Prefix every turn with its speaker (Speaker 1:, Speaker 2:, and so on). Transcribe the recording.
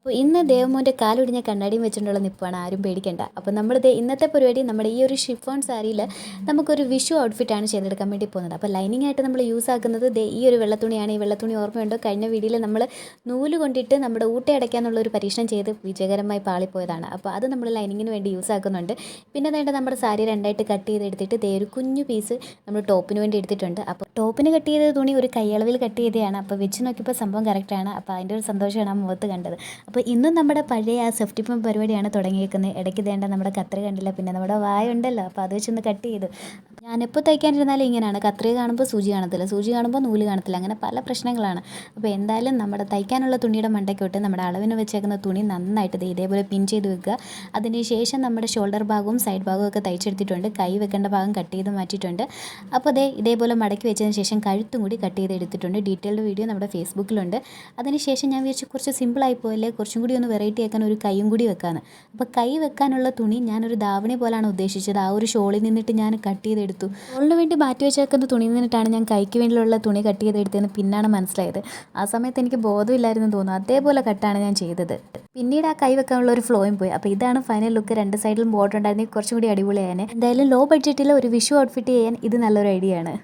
Speaker 1: അപ്പോൾ ഇന്ന് ദേവമോൻ്റെ കാലൊടിഞ്ഞ കണ്ണാടിയും വെച്ചിട്ടുള്ള നിൽപ്പാണ്, ആരും പേടിക്കേണ്ട. അപ്പോൾ നമ്മളിത് ഇന്നത്തെ പരിപാടി നമ്മുടെ ഈ ഒരു ഷിഫോൺ സാരിയിൽ നമുക്കൊരു വിഷു ഔട്ട്ഫിറ്റാണ് ചെയ്തെടുക്കാൻ വേണ്ടി പോകുന്നത്. അപ്പോൾ ലൈനിങ് ആയിട്ട് നമ്മൾ യൂസ് ആക്കുന്നത് ഈ ഒരു വെള്ളത്തുണിയാണ്. ഈ വെള്ളത്തുണി ഓർമ്മയുണ്ടോ? കഴിഞ്ഞ വീഡിയോയിൽ നമ്മൾ നൂല് കൊണ്ടിട്ട് നമ്മുടെ ഊട്ടയടയ്ക്കാന്നുള്ളൊരു പരീക്ഷണം ചെയ്ത് വിജയകരമായി പാളിപ്പോയതാണ്. അപ്പോൾ അത് നമ്മൾ ലൈനിങ്ങിന് വേണ്ടി യൂസ് ആക്കുന്നുണ്ട്. പിന്നെ വേണ്ട നമ്മുടെ സാരി രണ്ടായിട്ട് കട്ട് ചെയ്തെടുത്തിട്ട് ഒരു കുഞ്ഞു പീസ് നമ്മൾ ടോപ്പിന് വേണ്ടി എടുത്തിട്ടുണ്ട്. അപ്പോൾ ടോപ്പിന് കട്ട് ചെയ്ത തുണി ഒരു കൈയളവിൽ കട്ട് ചെയ്തതാണ്. അപ്പോൾ വെച്ച് നോക്കിയപ്പോൾ സംഭവം കറക്റ്റാണ്. അപ്പോൾ അതിൻ്റെ ഒരു സന്തോഷമാണ് ആ മുഖത്ത് കണ്ടത്. അപ്പോൾ ഇന്നും നമ്മുടെ പഴയ ആ സെഫ്റ്റി പമ്പ് പരിപാടിയാണ് തുടങ്ങിയിരിക്കുന്നത്. ഇടയ്ക്ക് വേണ്ട നമ്മുടെ കത്രിക കണ്ടില്ല, പിന്നെ നമ്മുടെ വായ ഉണ്ടല്ലോ, അപ്പോൾ അത് വെച്ചൊന്ന് കട്ട് ചെയ്തു. ഞാനെപ്പോൾ തയ്ക്കാനിരുന്നാലും ഇങ്ങനെയാണ്, കത്രിക കാണുമ്പോൾ സൂചി കാണത്തില്ല, സൂചി കാണുമ്പോൾ നൂല് കാണത്തില്ല, അങ്ങനെ പല പ്രശ്നങ്ങളാണ്. അപ്പോൾ എന്തായാലും നമ്മുടെ തയ്ക്കാനുള്ള തുണിയുടെ മണ്ടയ്ക്കോട്ട് നമ്മുടെ അളവിന് വെച്ചേക്കുന്ന തുണി നന്നായിട്ട് ഇതേപോലെ പിൻ ചെയ്ത് വെക്കുക. അതിന് ശേഷം നമ്മുടെ ഷോൾഡർ ഭാഗവും സൈഡ് ഭാഗവും ഒക്കെ തയ്ച്ചെടുത്തിട്ടുണ്ട്. കൈ വെക്കേണ്ട ഭാഗം കട്ട് ചെയ്ത് മാറ്റിയിട്ടുണ്ട്. അപ്പോൾ ഇതേപോലെ മടക്കി വെച്ചതിന് ശേഷം കഴുത്തും കൂടി കട്ട് ചെയ്ത് എടുത്തിട്ടുണ്ട്. ഡീറ്റെയിൽഡ് വീഡിയോ നമ്മുടെ ഫേസ്ബുക്കിലുണ്ട്. അതിന് ശേഷം ഞാൻ വിചാരിച്ചു കുറച്ച് സിമ്പിളായി പോയല്ലേ, കുറച്ചും കൂടി ഒന്ന് വെറൈറ്റി ആക്കാൻ ഒരു കൈയും കൂടി വെക്കാമെന്ന്. അപ്പോൾ കൈ വെക്കാനുള്ള തുണി ഞാനൊരു ധാവണി പോലാണ് ഉദ്ദേശിച്ചത്. ആ ഒരു ഷോളിൽ നിന്നിട്ട് ഞാൻ കട്ട് ചെയ്തെടുത്തു. ഷോളിന് വേണ്ടി മാറ്റി വെച്ചേക്കുന്ന തുണിയിൽ നിന്നിട്ടാണ് ഞാൻ കൈക്ക് വേണ്ടിയുള്ള തുണി കട്ട് ചെയ്തെടുത്തതെന്ന് പിന്നാണ് മനസ്സിലായത്. ആ സമയത്ത് എനിക്ക് ബോധമില്ലായിരുന്നു തോന്നുന്നു. അതേപോലെ കട്ടാണ് ഞാൻ ചെയ്തത്. പിന്നീട് ആ കൈ വെക്കാനുള്ള ഒരു ഫ്ലോയും പോയി. അപ്പോൾ ഇതാണ് ഫൈനൽ ലുക്ക്. രണ്ട് സൈഡിലും ബോർഡർ ഉണ്ടായിരുന്നെങ്കിൽ കുറച്ചും കൂടി അടിപൊളിയായേനെ. എന്തായാലും ലോ ബഡ്ജറ്റിൽ ഒരു വിഷു ഔട്ട്ഫിറ്റ് ചെയ്യാൻ ഇത് നല്ലൊരു ഐഡിയ ആണ്.